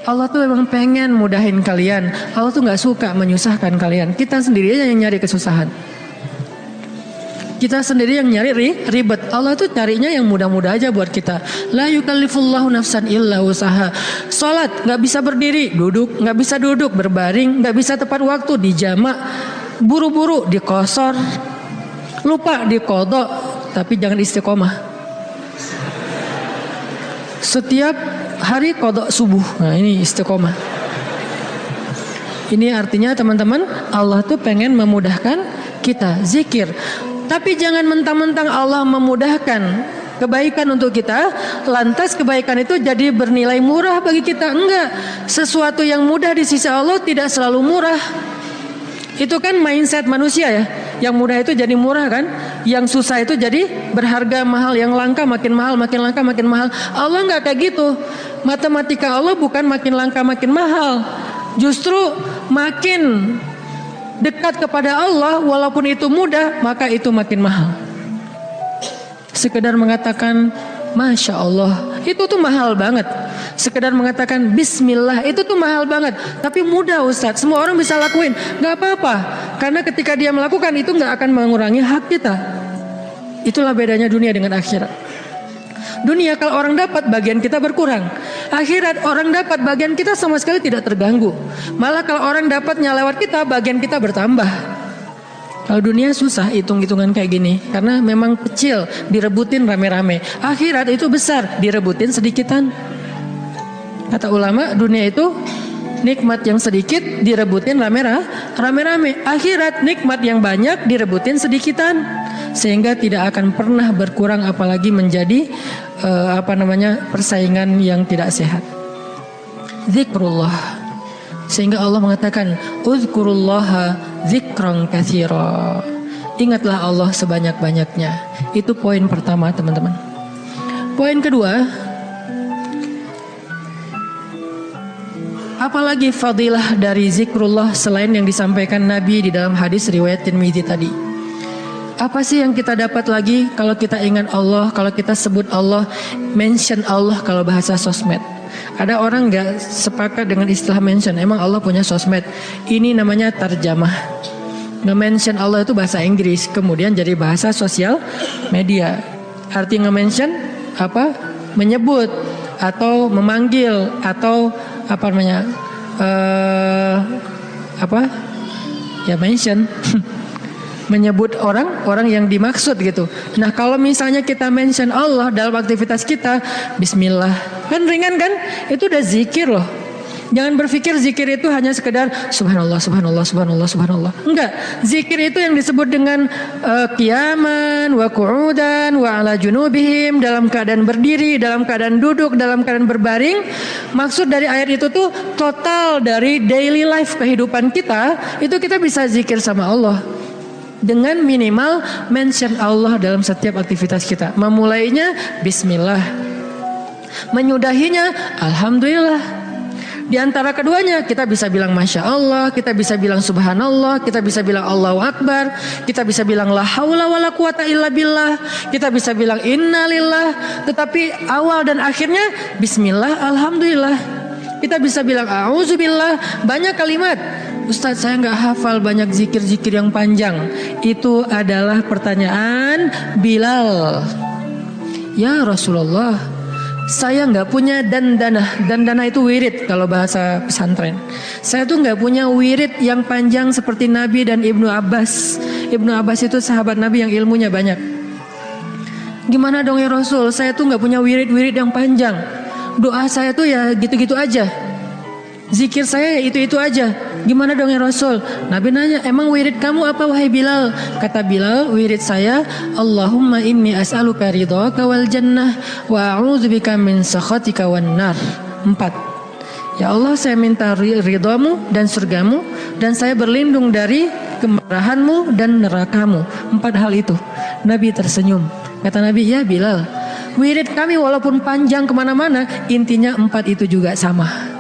Allah tuh memang pengen mudahin kalian. Allah tuh gak suka menyusahkan kalian. Kita sendiri aja yang nyari kesusahan. Kita sendiri yang nyari ribet. Allah tuh carinya yang mudah-mudah aja buat kita. La yukallifullahu nafsan illa usaha. Salat gak bisa berdiri, duduk, gak bisa duduk, berbaring, gak bisa tepat waktu, dijamak, buru-buru, dikosor, lupa, dikodok, tapi jangan istiqomah. Setiap hari kodok subuh. Nah ini istiqomah. Ini artinya teman-teman, Allah tuh pengen memudahkan kita zikir. Tapi jangan mentang-mentang Allah memudahkan kebaikan untuk kita, lantas kebaikan itu jadi bernilai murah bagi kita. Enggak. Sesuatu yang mudah di sisi Allah tidak selalu murah. Itu kan mindset manusia ya. Yang mudah itu jadi murah kan. Yang susah itu jadi berharga mahal. Yang langka makin mahal, makin langka makin mahal. Allah enggak kayak gitu. Matematika Allah bukan makin langka makin mahal. Justru makin dekat kepada Allah, walaupun itu mudah, maka itu makin mahal. Sekedar mengatakan Masya Allah, itu tuh mahal banget. Sekedar mengatakan Bismillah, itu tuh mahal banget. Tapi mudah Ustadz, semua orang bisa lakuin. Gak apa-apa, karena ketika dia melakukan itu gak akan mengurangi hak kita. Itulah bedanya dunia dengan akhirat. Dunia kalau orang dapat, bagian kita berkurang. Akhirat orang dapat, bagian kita sama sekali tidak terganggu. Malah kalau orang dapatnya lewat kita, bagian kita bertambah. Kalau dunia susah hitung-hitungan kayak gini, karena memang kecil, direbutin rame-rame. Akhirat itu besar, direbutin sedikitan. Kata ulama, dunia itu nikmat yang sedikit, direbutin rame-rame. Akhirat nikmat yang banyak, direbutin sedikitan. Sehingga tidak akan pernah berkurang, apalagi menjadi persaingan yang tidak sehat. Zikrullah. Sehingga Allah mengatakan uzkurullaha zikran katsira. Ingatlah Allah sebanyak-banyaknya. Itu poin pertama teman-teman. Poin kedua, apalagi fadilah dari zikrullah selain yang disampaikan Nabi di dalam hadis riwayat Tirmidzi tadi. Apa sih yang kita dapat lagi kalau kita ingat Allah, kalau kita sebut Allah, mention Allah kalau bahasa sosmed. Ada orang gak sepakat dengan istilah mention. Emang Allah punya sosmed. Ini namanya tarjamah. Nge-mention Allah itu bahasa Inggris, kemudian jadi bahasa sosial media. Arti nge-mention apa? Menyebut atau memanggil atau ya mention. Menyebut orang yang dimaksud gitu. Nah kalau misalnya kita mention Allah dalam aktivitas kita, Bismillah, kan ringan kan? Itu udah zikir loh. Jangan berpikir zikir itu hanya sekedar Subhanallah, Subhanallah, Subhanallah, Subhanallah. Enggak, zikir itu yang disebut dengan qiyaman, wa qu'udan, wa ala junubihim, dalam keadaan berdiri, dalam keadaan duduk, dalam keadaan berbaring. Maksud dari ayat itu tuh total dari daily life kehidupan kita, itu kita bisa zikir sama Allah. Dengan minimal mention Allah dalam setiap aktivitas kita. Memulainya Bismillah, menyudahinya Alhamdulillah. Di antara keduanya kita bisa bilang Masya Allah, kita bisa bilang Subhanallah, kita bisa bilang Allahu Akbar, kita bisa bilang La haula wala quwata illa billah, kita bisa bilang Innalillah. Tetapi awal dan akhirnya Bismillah, Alhamdulillah. Kita bisa bilang A'udzubillah. Banyak kalimat. Ustadz saya gak hafal banyak zikir-zikir yang panjang. Itu adalah pertanyaan Bilal. Ya Rasulullah, saya gak punya dandana. Dandana itu wirid kalau bahasa pesantren. Saya tuh gak punya wirid yang panjang seperti Nabi dan Ibnu Abbas. Ibnu Abbas itu sahabat Nabi yang ilmunya banyak. Gimana dong ya Rasul, saya tuh gak punya wirid-wirid yang panjang. Doa saya tuh ya gitu-gitu aja. Zikir saya ya itu-itu aja. Gimana dong ya Rasul? Nabi nanya, emang wirid kamu apa wahai Bilal? Kata Bilal, wirid saya Allahumma inni as'aluka ridhaka wal jannah wa a'udzubika min sakhatika wan nar. 4. Ya Allah, saya minta ridhamu dan surgamu, dan saya berlindung dari kemarahanmu dan nerakamu. 4 hal itu. Nabi tersenyum. Kata Nabi, ya Bilal, wirid kami walaupun panjang kemana-mana, intinya 4 itu juga sama.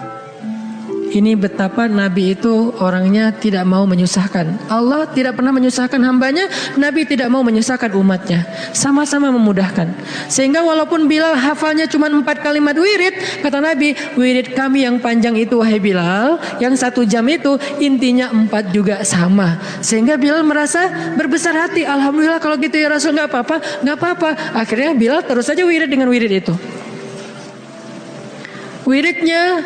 Ini betapa Nabi itu orangnya tidak mau menyusahkan. Allah tidak pernah menyusahkan hambanya, Nabi tidak mau menyusahkan umatnya. Sama-sama memudahkan. Sehingga walaupun Bilal hafalnya cuma 4 kalimat wirid, kata Nabi, wirid kami yang panjang itu wahai Bilal, yang 1 jam itu intinya 4 juga sama. Sehingga Bilal merasa berbesar hati. Alhamdulillah kalau gitu ya Rasul, nggak apa-apa, nggak apa-apa. Akhirnya Bilal terus saja wirid dengan wirid itu. Wiridnya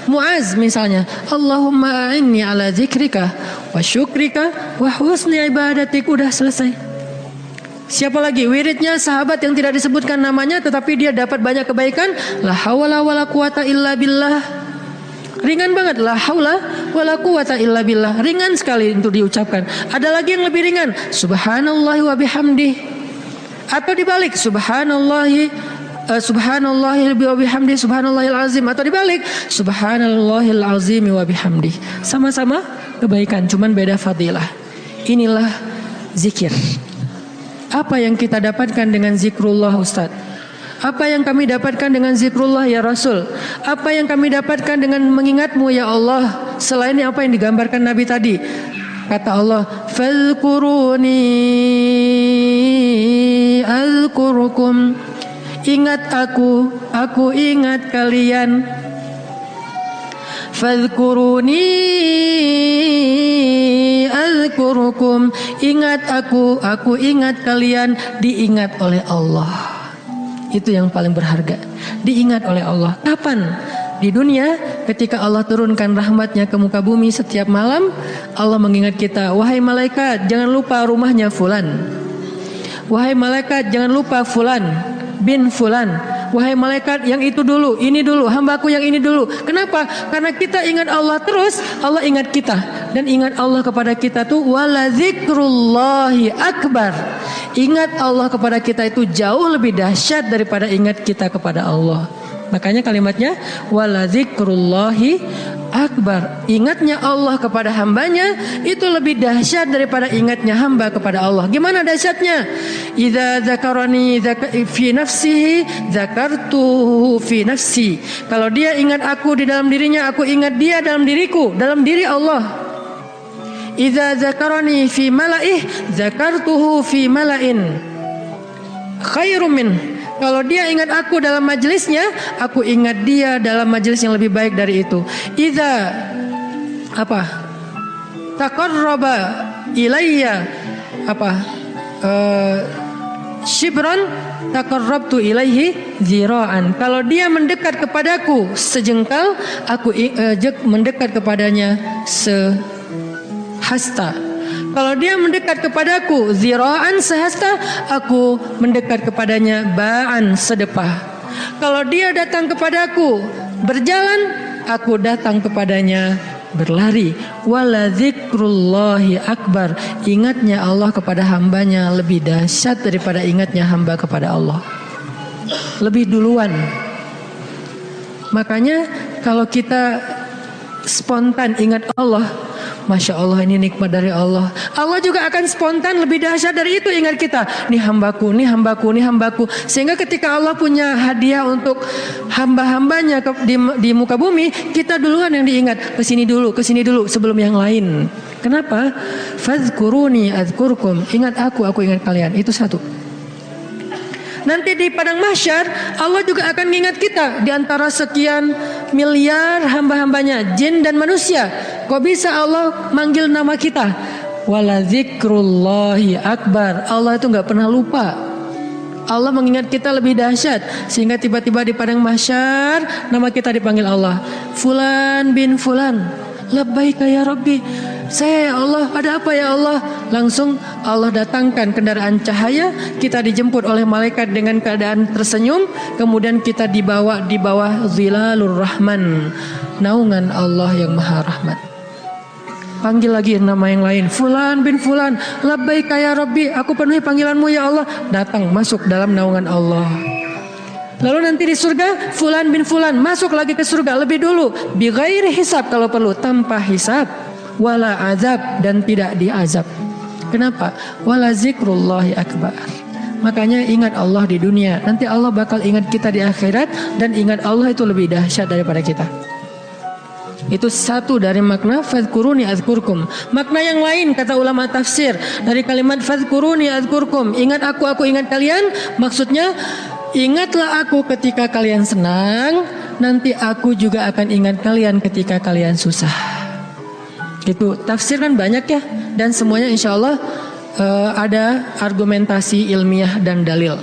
Muaz misalnya, Allahumma a'inni ala zikrika wa syukrika wa husni ibadatik, udah selesai. Siapa lagi? Wiridnya sahabat yang tidak disebutkan namanya tetapi dia dapat banyak kebaikan, la haula wala quwata illa billah. Ringan banget, la haula wala quwata illa billah. Ringan sekali untuk diucapkan. Ada lagi yang lebih ringan, subhanallahi wa bihamdih. Atau dibalik, subhanallahi wa bihamdi subhanallahil azim, atau dibalik subhanallahil azim wa bihamdi. Sama-sama kebaikan, cuman beda fadilah. Inilah zikir. Apa yang kita dapatkan dengan zikrullah Ustaz? Apa yang kami dapatkan dengan zikrullah ya Rasul? Apa yang kami dapatkan dengan mengingatmu ya Allah? Selain apa yang digambarkan Nabi tadi. Kata Allah, fadhkuruni azkurukum. Ingat aku ingat kalian. Fadhkuruni azkurukum. Ingat aku ingat kalian. Diingat oleh Allah. Itu yang paling berharga. Diingat oleh Allah. Kapan? Di dunia, ketika Allah turunkan rahmatnya ke muka bumi setiap malam, Allah mengingat kita, wahai malaikat, jangan lupa rumahnya fulan. Wahai malaikat, jangan lupa fulan bin fulan. Wahai malaikat, yang itu dulu, ini dulu, hambaku yang ini dulu. Kenapa? Karena kita ingat Allah terus, Allah ingat kita. Dan ingat Allah kepada kita tuh wala zikrullahi akbar. Ingat Allah kepada kita itu jauh lebih dahsyat daripada ingat kita kepada Allah. Makanya kalimatnya wala zikrullahi akbar. Ingatnya Allah kepada hambanya itu lebih dahsyat daripada ingatnya hamba kepada Allah. Gimana dahsyatnya? Idza dzakarani fi nafsihi dzakartuhu fi nafsi. Kalau dia ingat aku di dalam dirinya, aku ingat dia dalam diriku, dalam diri Allah. Idza dzakarani fi mala'ih dzakartuhu fi mala'in khairum min. Kalau dia ingat aku dalam majelisnya, aku ingat dia dalam majelis yang lebih baik dari itu. Idza taqarraba ilayya shibran taqarrabtu ilaihi zira'an. Kalau dia mendekat kepadaku sejengkal, aku mendekat kepadanya sehasta. Kalau dia mendekat kepadaku zira'an sehasta, aku mendekat kepadanya ba'an sedepah. Kalau dia datang kepadaku berjalan, aku datang kepadanya berlari. Wala zikrullahi akbar. Ingatnya Allah kepada hambanya lebih dahsyat daripada ingatnya hamba kepada Allah. Lebih duluan. Makanya kalau kita spontan ingat Allah, Masya Allah, ini nikmat dari Allah. Allah juga akan spontan lebih dahsyat dari itu ingat kita. Nih hambaku, nih hambaku, nih hambaku. Sehingga ketika Allah punya hadiah untuk hamba-hambanya di muka bumi, kita duluan yang diingat. Kesini dulu sebelum yang lain. Kenapa? Fadhkuruni adzkurkum. Ingat aku ingat kalian. Itu satu. Nanti di padang mahsyar Allah juga akan mengingat kita di antara sekian miliar hamba-hambanya, jin dan manusia. Kok bisa Allah manggil nama kita? Wala zikrullahi akbar. Allah itu nggak pernah lupa. Allah mengingat kita lebih dahsyat sehingga tiba-tiba di padang mahsyar nama kita dipanggil Allah. Fulan bin fulan. Labbaika ya Rabbi. Saya ya Allah, ada apa ya Allah? Langsung Allah datangkan kendaraan cahaya, kita dijemput oleh malaikat dengan keadaan tersenyum, kemudian kita dibawa di bawah zilalur rahman, naungan Allah yang maha rahmat. Panggil lagi nama yang lain, fulan bin fulan, labbaika ya Rabbi, aku penuhi panggilanmu ya Allah. Datang masuk dalam naungan Allah. Lalu nanti di surga, fulan bin fulan masuk lagi ke surga lebih dulu, bi ghairi hisab kalau perlu, tanpa hisab, wala azab, dan tidak diazab. Kenapa? Wala zikrullahi akbar. Makanya ingat Allah di dunia, nanti Allah bakal ingat kita di akhirat, dan ingat Allah itu lebih dahsyat daripada kita. Itu satu dari makna fadhkuruni adzkurkum. Makna yang lain kata ulama tafsir dari kalimat fadhkuruni adzkurkum, ingat aku ingat kalian, maksudnya ingatlah aku ketika kalian senang, nanti aku juga akan ingat kalian ketika kalian susah. Itu tafsir kan banyak ya, dan semuanya insya Allah ada argumentasi ilmiah dan dalil.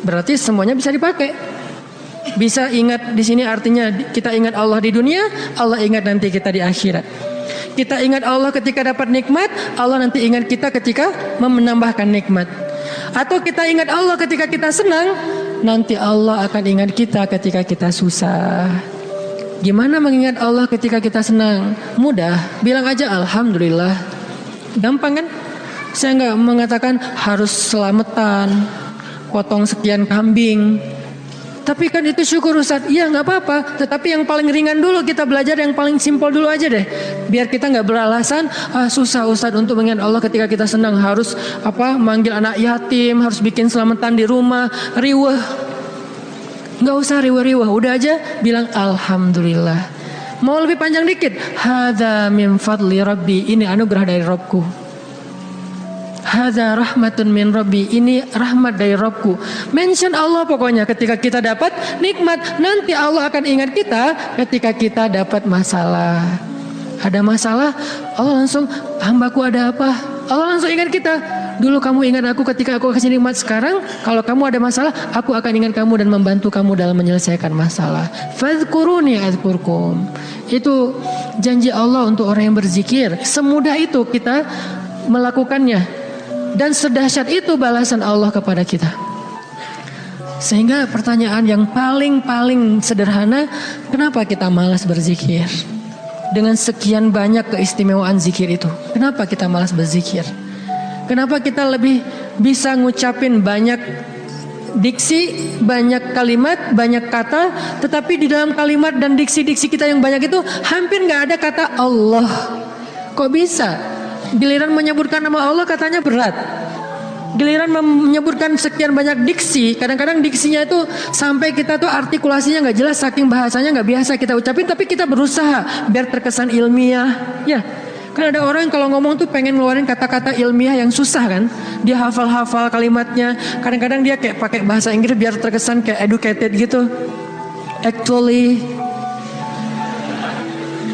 Berarti semuanya bisa dipakai. Bisa ingat di sini artinya kita ingat Allah di dunia, Allah ingat nanti kita di akhirat. Kita ingat Allah ketika dapat nikmat, Allah nanti ingat kita ketika menambahkan nikmat. Atau kita ingat Allah ketika kita senang, nanti Allah akan ingat kita ketika kita susah. Gimana mengingat Allah ketika kita senang? Mudah, bilang aja alhamdulillah. Gampang kan? Saya nggak mengatakan harus selamatan, potong sekian kambing. Tapi kan itu syukur Ustaz. Iya nggak apa-apa. Tetapi yang paling ringan dulu kita belajar, yang paling simpel dulu aja deh. Biar kita nggak beralasan susah Ustaz untuk mengingat Allah ketika kita senang, harus manggil anak yatim, harus bikin selamatan di rumah, riweh. Nggak usah riweh-riweh. Udah aja bilang alhamdulillah. Mau lebih panjang dikit, hadza min fadli rabbi, ini anugerah dari Rabbku. Hadza rahmatun min rabbi, ini rahmat dari Rabbku. Mention Allah pokoknya ketika kita dapat nikmat. Nanti Allah akan ingat kita ketika kita dapat masalah. Ada masalah, Allah langsung, hambaku ada apa? Allah langsung ingat kita. Dulu kamu ingat aku ketika aku kasih nikmat. Sekarang kalau kamu ada masalah, aku akan ingat kamu dan membantu kamu dalam menyelesaikan masalah. Fadhkuruni adzkurkum. Itu janji Allah untuk orang yang berzikir. Semudah itu kita melakukannya. Dan sedahsyat itu balasan Allah kepada kita. Sehingga pertanyaan yang paling sederhana, kenapa kita malas berzikir? Dengan sekian banyak keistimewaan zikir itu, kenapa kita malas berzikir? Kenapa kita lebih bisa ngucapin banyak diksi, banyak kalimat, banyak kata, tetapi di dalam kalimat dan diksi-diksi kita yang banyak itu hampir nggak ada kata Allah? Kok bisa? Giliran menyebutkan nama Allah katanya berat. Giliran menyebutkan sekian banyak diksi, kadang-kadang diksinya itu sampai kita tuh artikulasinya nggak jelas, saking bahasanya nggak biasa kita ucapin, tapi kita berusaha biar terkesan ilmiah. Ya, kan ada orang yang kalau ngomong tuh pengen ngeluarin kata-kata ilmiah yang susah kan. Dia hafal-hafal kalimatnya. Kadang-kadang dia kayak pakai bahasa Inggris biar terkesan kayak educated gitu. Actually,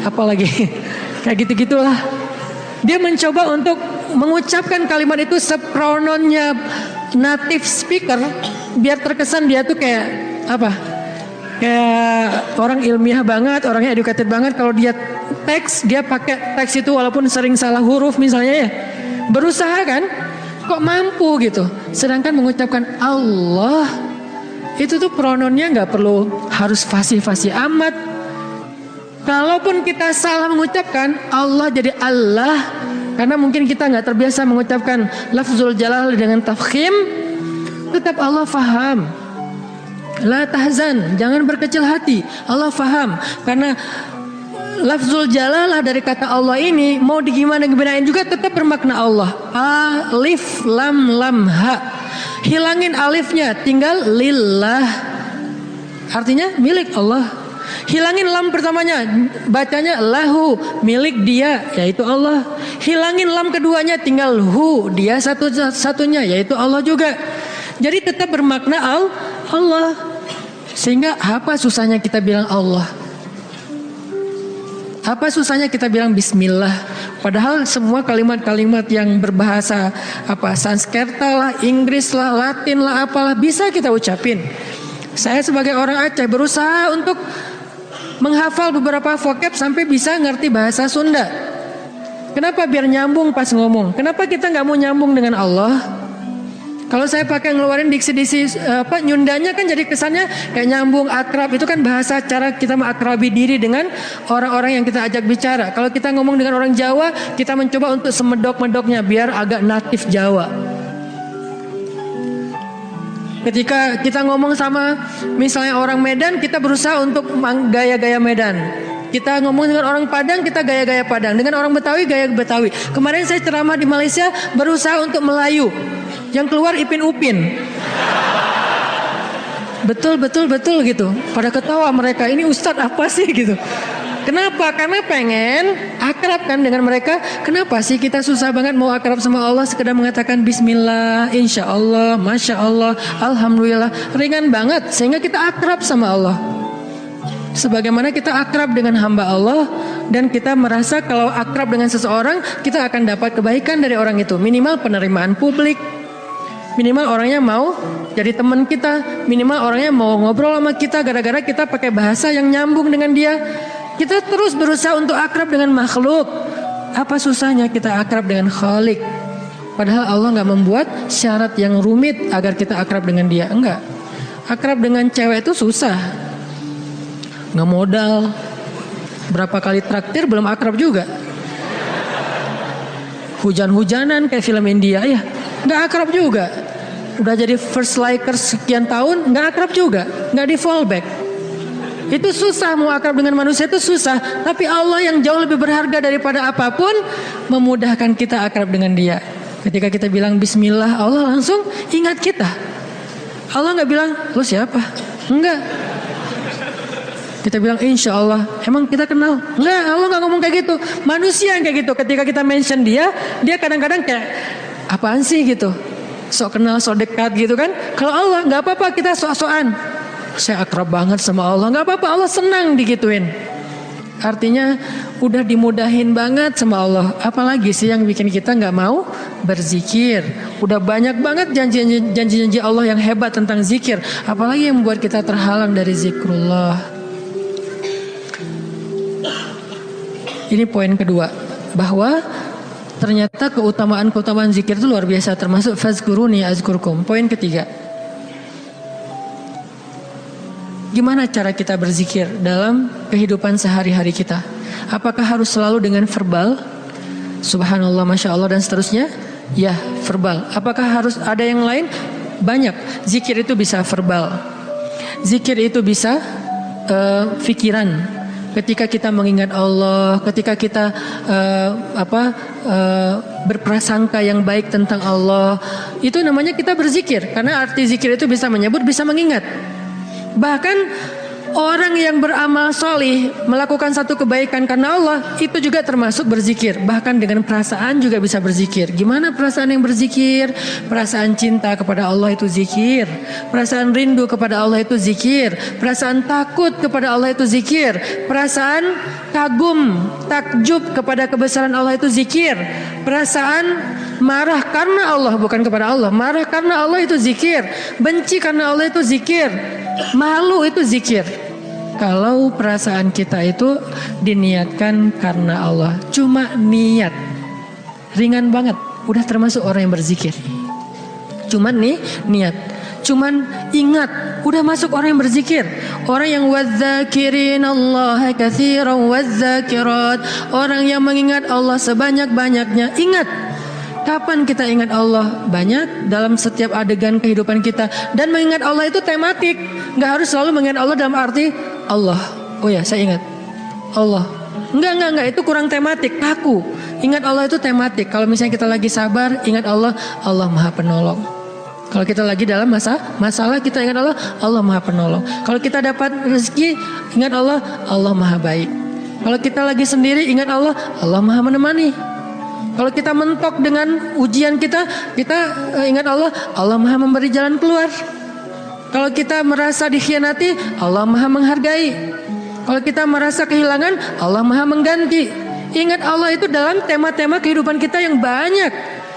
apalagi kayak gitu-gitulah. Dia mencoba untuk mengucapkan kalimat itu seprononnya native speaker, biar terkesan dia tuh kayak kayak orang ilmiah banget, orangnya educated banget. Kalau dia teks, dia pakai teks itu walaupun sering salah huruf misalnya ya. Berusaha kan? Kok mampu gitu. Sedangkan mengucapkan Allah itu tuh prononnya nggak perlu harus fasih-fasih amat. Kalaupun kita salah mengucapkan Allah jadi Allah, karena mungkin kita nggak terbiasa mengucapkan lafzul jalal dengan tafkhim, tetap Allah faham. La tahzan, jangan berkecil hati. Allah faham, karena lafzul jalalah dari kata Allah ini mau digimana-gimanain juga tetap bermakna Allah. Alif lam lam ha. Hilangin alifnya, tinggal lillah. Artinya milik Allah. Hilangin lam pertamanya, bacanya lahu, milik dia, yaitu Allah. Hilangin lam keduanya, tinggal hu, dia satu-satunya, yaitu Allah juga. Jadi tetap bermakna Allah. Sehingga apa susahnya kita bilang Allah? Apa susahnya kita bilang bismillah? Padahal semua kalimat-kalimat yang berbahasa Sanskerta lah, Inggris lah, Latin lah, apalah bisa kita ucapin. Saya sebagai orang Aceh berusaha untuk menghafal beberapa vocab sampai bisa ngerti bahasa Sunda. Kenapa? Biar nyambung pas ngomong. Kenapa kita nggak mau nyambung dengan Allah? Kalau saya pakai ngeluarin diksi-diksi nyundanya kan jadi kesannya kayak nyambung, akrab. Itu kan bahasa cara kita mengakrabi diri dengan orang-orang yang kita ajak bicara. Kalau kita ngomong dengan orang Jawa, kita mencoba untuk semedok-medoknya biar agak natif Jawa. Ketika kita ngomong sama misalnya orang Medan, kita berusaha untuk gaya-gaya Medan. Kita ngomong dengan orang Padang, kita gaya-gaya Padang. Dengan orang Betawi, gaya Betawi. Kemarin saya ceramah di Malaysia, berusaha untuk Melayu. Yang keluar Ipin Upin. Betul gitu. Pada ketawa mereka, ini Ustadz apa sih gitu. Kenapa? Karena pengen akrab kan dengan mereka. Kenapa sih kita susah banget mau akrab sama Allah? Sekedar mengatakan Bismillah, Insya Allah, Masya Allah, Alhamdulillah. Ringan banget sehingga kita akrab sama Allah. Sebagaimana kita akrab dengan hamba Allah, dan kita merasa kalau akrab dengan seseorang, kita akan dapat kebaikan dari orang itu. Minimal penerimaan publik, minimal orangnya mau jadi teman kita, minimal orangnya mau ngobrol sama kita gara-gara kita pakai bahasa yang nyambung dengan dia. Kita terus berusaha untuk akrab dengan makhluk. Apa susahnya kita akrab dengan Khalik? Padahal Allah gak membuat syarat yang rumit agar kita akrab dengan dia. Enggak. Akrab dengan cewek itu susah, gak modal. Berapa kali traktir belum akrab juga. Hujan-hujanan kayak film India ya, gak akrab juga. Udah jadi first likers sekian tahun, gak akrab juga, gak di fallback. Itu susah, mau akrab dengan manusia itu susah. Tapi Allah yang jauh lebih berharga daripada apapun memudahkan kita akrab dengan dia. Ketika kita bilang Bismillah, Allah langsung ingat kita. Allah gak bilang, lu siapa? Enggak. Kita bilang Insya Allah, emang kita kenal? Enggak, Allah gak ngomong kayak gitu. Manusia yang kayak gitu, ketika kita mention dia kadang-kadang kayak apaan sih gitu, sok kenal, sok dekat gitu kan. Kalau Allah gak apa-apa, kita sok-sokan, saya akrab banget sama Allah, gak apa-apa, Allah senang digituin. Artinya udah dimudahin banget sama Allah. Apalagi sih yang bikin kita gak mau berzikir? Udah banyak banget janji-janji Allah yang hebat tentang zikir. Apalagi yang membuat kita terhalang dari zikrullah. Ini poin kedua, bahwa ternyata keutamaan zikir itu luar biasa, termasuk fazkuruni azkurkum. Poin ketiga, gimana cara kita berzikir dalam kehidupan sehari-hari kita? Apakah harus selalu dengan verbal? Subhanallah, Masya Allah dan seterusnya? Ya, verbal. Apakah harus ada yang lain? Banyak. Zikir itu bisa verbal. Zikir itu bisa pikiran. Ketika kita mengingat Allah, ketika kita berprasangka yang baik tentang Allah, itu namanya kita berzikir. Karena arti zikir itu bisa menyebut, bisa mengingat. Bahkan orang yang beramal solih melakukan satu kebaikan karena Allah, itu juga termasuk berzikir. Bahkan dengan perasaan juga bisa berzikir. Gimana perasaan yang berzikir? Perasaan cinta kepada Allah itu zikir. Perasaan rindu kepada Allah itu zikir. Perasaan takut kepada Allah itu zikir. Perasaan kagum, takjub kepada kebesaran Allah itu zikir. Perasaan marah karena Allah, bukan kepada Allah. Marah karena Allah itu zikir. Benci karena Allah itu zikir. Malu itu zikir. Kalau perasaan kita itu diniatkan karena Allah, cuma niat, ringan banget, udah termasuk orang yang berzikir. Cuman nih niat, cuman ingat, udah masuk orang yang berzikir. Orang yang wadzakirin Allah katsiran wadzakirat, orang yang mengingat Allah sebanyak-banyaknya. Ingat, kapan kita ingat Allah? Banyak, dalam setiap adegan kehidupan kita. Dan mengingat Allah itu tematik, gak harus selalu mengingat Allah dalam arti Allah, oh ya saya ingat Allah. Enggak, itu kurang tematik, kaku. Ingat Allah itu tematik. Kalau misalnya kita lagi sabar, ingat Allah, Allah Maha Penolong. Kalau kita lagi dalam masalah, kita ingat Allah, Allah Maha Penolong. Kalau kita dapat rezeki, ingat Allah, Allah Maha Baik. Kalau kita lagi sendiri, ingat Allah, Allah Maha Menemani. Kalau kita mentok dengan ujian kita ingat Allah, Allah Maha Memberi jalan keluar. Kalau kita merasa dikhianati, Allah Maha Menghargai. Kalau kita merasa kehilangan, Allah Maha Mengganti. Ingat Allah itu dalam tema-tema kehidupan kita yang banyak.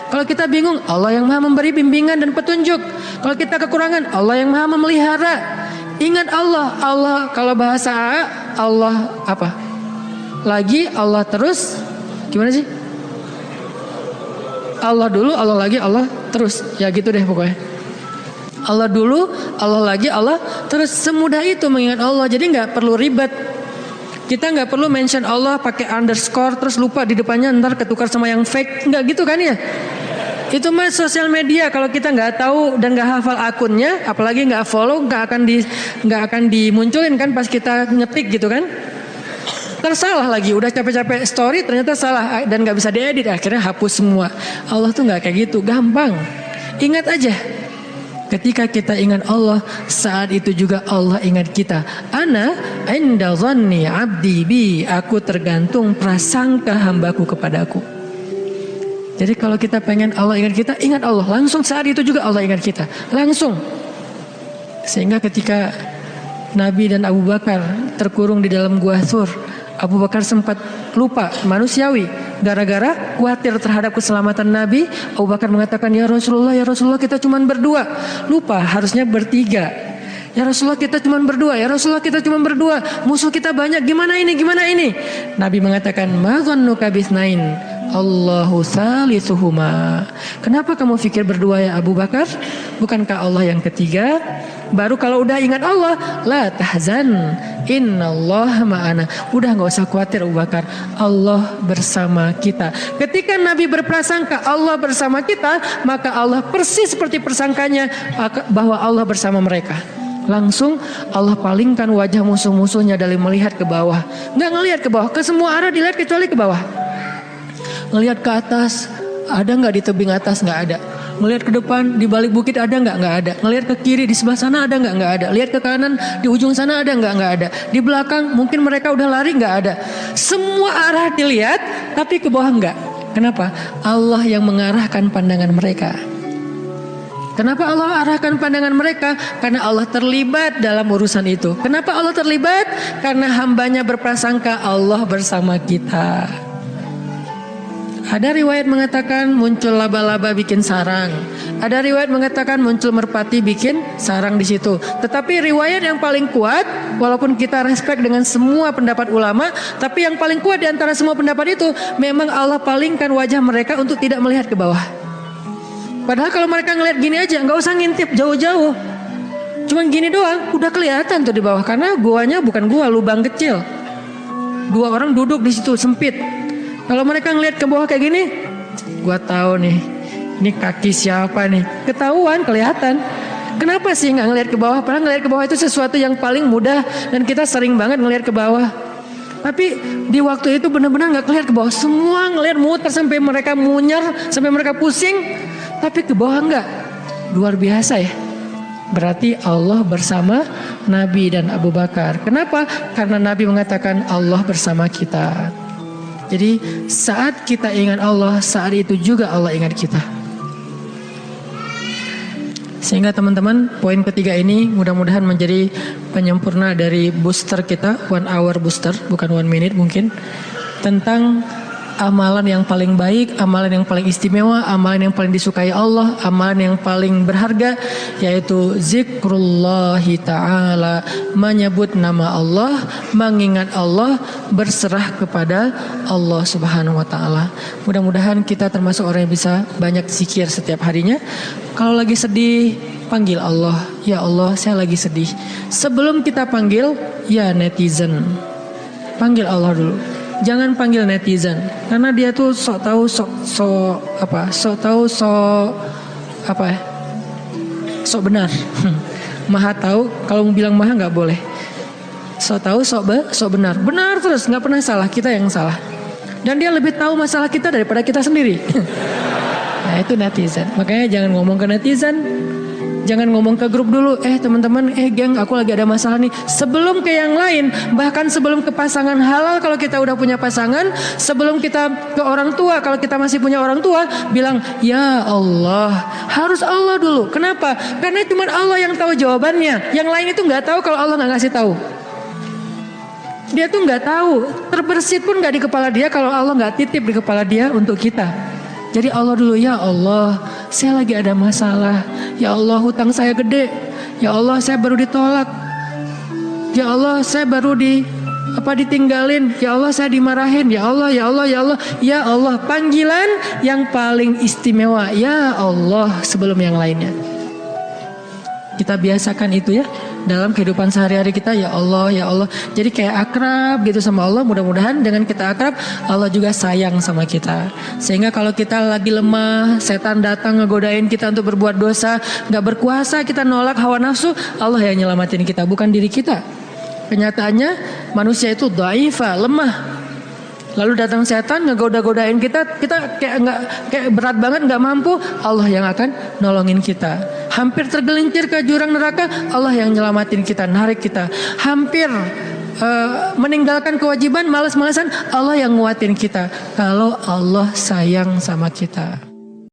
Kalau kita bingung, Allah yang Maha Memberi bimbingan dan petunjuk. Kalau kita kekurangan, Allah yang Maha Memelihara. Ingat Allah, Allah kalau bahasa Allah apa? Lagi Allah terus, gimana sih? Allah dulu, Allah lagi, Allah terus. Ya gitu deh pokoknya. Allah dulu, Allah lagi, Allah terus. Semudah itu mengingat Allah. Jadi gak perlu ribet. Kita gak perlu mention Allah pakai underscore terus lupa di depannya ntar ketukar sama yang fake. Gak gitu kan ya. Itu mah sosial media. Kalau kita gak tahu dan gak hafal akunnya, apalagi gak follow, gak akan dimunculin kan pas kita ngetik gitu kan. Tersalah lagi, udah capek-capek story ternyata salah dan gak bisa diedit, akhirnya hapus semua. Allah tuh gak kayak gitu, gampang. Ingat aja. Ketika kita ingat Allah, saat itu juga Allah ingat kita. Ana inda dhanni abdi bi, aku tergantung prasangka hambaku kepadaku. Jadi kalau kita pengen Allah ingat kita, ingat Allah. Langsung saat itu juga Allah ingat kita. Langsung. Sehingga ketika Nabi dan Abu Bakar terkurung di dalam gua Thur, Abu Bakar sempat lupa, manusiawi. Gara-gara khawatir terhadap keselamatan Nabi, Abu Bakar mengatakan, ya Rasulullah kita cuma berdua. Lupa, harusnya bertiga. Ya Rasulullah kita cuma berdua, ya Rasulullah kita cuma berdua. Musuh kita banyak, gimana ini? Nabi mengatakan, ma dhannuka bisnain, Allahu salisuhuma. Kenapa kamu pikir berdua ya Abu Bakar? Bukankah Allah yang ketiga? Baru kalau udah ingat Allah, la tahzan, innallaha ma'ana. Udah gak usah khawatir Abu Bakar, Allah bersama kita. Ketika Nabi berprasangka Allah bersama kita, maka Allah persis seperti persangkanya bahwa Allah bersama mereka. Langsung Allah palingkan wajah musuh-musuhnya dari melihat ke bawah. Gak ngelihat ke bawah, ke semua arah dilihat kecuali ke bawah. Ngelihat ke atas, ada nggak di tebing atas? Nggak ada. Ngelihat ke depan, di balik bukit ada nggak? Nggak ada. Ngelihat ke kiri, di sebelah sana ada nggak? Nggak ada. Lihat ke kanan, di ujung sana ada nggak? Nggak ada. Di belakang, mungkin mereka udah lari, nggak ada. Semua arah dilihat, tapi ke bawah nggak. Kenapa? Allah yang mengarahkan pandangan mereka. Kenapa Allah arahkan pandangan mereka? Karena Allah terlibat dalam urusan itu. Kenapa Allah terlibat? Karena hambanya berprasangka Allah bersama kita. Ada riwayat mengatakan muncul laba-laba bikin sarang. Ada riwayat mengatakan muncul merpati bikin sarang di situ. Tetapi riwayat yang paling kuat, walaupun kita respect dengan semua pendapat ulama, tapi yang paling kuat di antara semua pendapat itu, memang Allah palingkan wajah mereka untuk tidak melihat ke bawah. Padahal kalau mereka ngelihat gini aja, nggak usah ngintip jauh-jauh. Cuman gini doang, udah kelihatan tuh di bawah. Karena guanya bukan gua, lubang kecil. 2 orang duduk di situ sempit. Kalau mereka ngelihat ke bawah kayak gini, gua tahu nih, ini kaki siapa nih? Ketahuan, kelihatan. Kenapa sih nggak ngelihat ke bawah? Padahal ngelihat ke bawah itu sesuatu yang paling mudah dan kita sering banget ngelihat ke bawah. Tapi di waktu itu benar-benar nggak ngelihat ke bawah. Semua ngelihat muter sampai mereka munyar, sampai mereka pusing. Tapi ke bawah nggak. Luar biasa ya. Berarti Allah bersama Nabi dan Abu Bakar. Kenapa? Karena Nabi mengatakan Allah bersama kita. Jadi saat kita ingat Allah, saat itu juga Allah ingat kita. Sehingga teman-teman, poin ketiga ini mudah-mudahan menjadi penyempurna dari booster kita, 1 hour booster, bukan 1 minute mungkin, tentang amalan yang paling baik, amalan yang paling istimewa, amalan yang paling disukai Allah, amalan yang paling berharga, yaitu zikrullahi ta'ala, menyebut nama Allah, mengingat Allah, berserah kepada Allah subhanahu wa ta'ala. Mudah-mudahan kita termasuk orang yang bisa banyak zikir setiap harinya. Kalau lagi sedih, panggil Allah, ya Allah saya lagi sedih. Sebelum kita panggil, ya netizen, panggil Allah dulu. Jangan panggil netizen, karena dia tuh sok tahu, sok benar. Maha tahu, kalau mau bilang maha nggak boleh. Sok tahu, sok benar, benar terus, nggak pernah salah, kita yang salah. Dan dia lebih tahu masalah kita daripada kita sendiri. Nah itu netizen. Makanya jangan ngomong ke netizen. Jangan ngomong ke grup dulu, teman-teman, geng, aku lagi ada masalah nih. Sebelum ke yang lain, bahkan sebelum ke pasangan halal kalau kita udah punya pasangan, sebelum kita ke orang tua kalau kita masih punya orang tua, bilang, ya Allah, harus Allah dulu. Kenapa? Karena cuma Allah yang tahu jawabannya. Yang lain itu nggak tahu kalau Allah nggak ngasih tahu. Dia tuh nggak tahu, terbersit pun nggak di kepala dia kalau Allah nggak titip di kepala dia untuk kita. Jadi Allah dulu, ya Allah, saya lagi ada masalah. Ya Allah, hutang saya gede. Ya Allah, saya baru ditolak. Ya Allah, saya baru ditinggalin. Ya Allah, saya dimarahin. Ya Allah, ya Allah, ya Allah. Ya Allah, panggilan yang paling istimewa. Ya Allah, sebelum yang lainnya. Kita biasakan itu ya dalam kehidupan sehari-hari kita, ya Allah, ya Allah. Jadi kayak akrab gitu sama Allah. Mudah-mudahan dengan kita akrab, Allah juga sayang sama kita. Sehingga kalau kita lagi lemah, setan datang ngegodain kita untuk berbuat dosa, gak berkuasa, kita nolak hawa nafsu, Allah yang nyelamatin kita, bukan diri kita. Kenyataannya manusia itu dhaifa, lemah. Lalu datang setan ngegoda-godain kita kayak berat banget, nggak mampu, Allah yang akan nolongin kita. Hampir tergelincir ke jurang neraka, Allah yang nyelamatin kita, narik kita. Hampir meninggalkan kewajiban, malas-malasan, Allah yang nguatin kita. Kalau Allah sayang sama kita.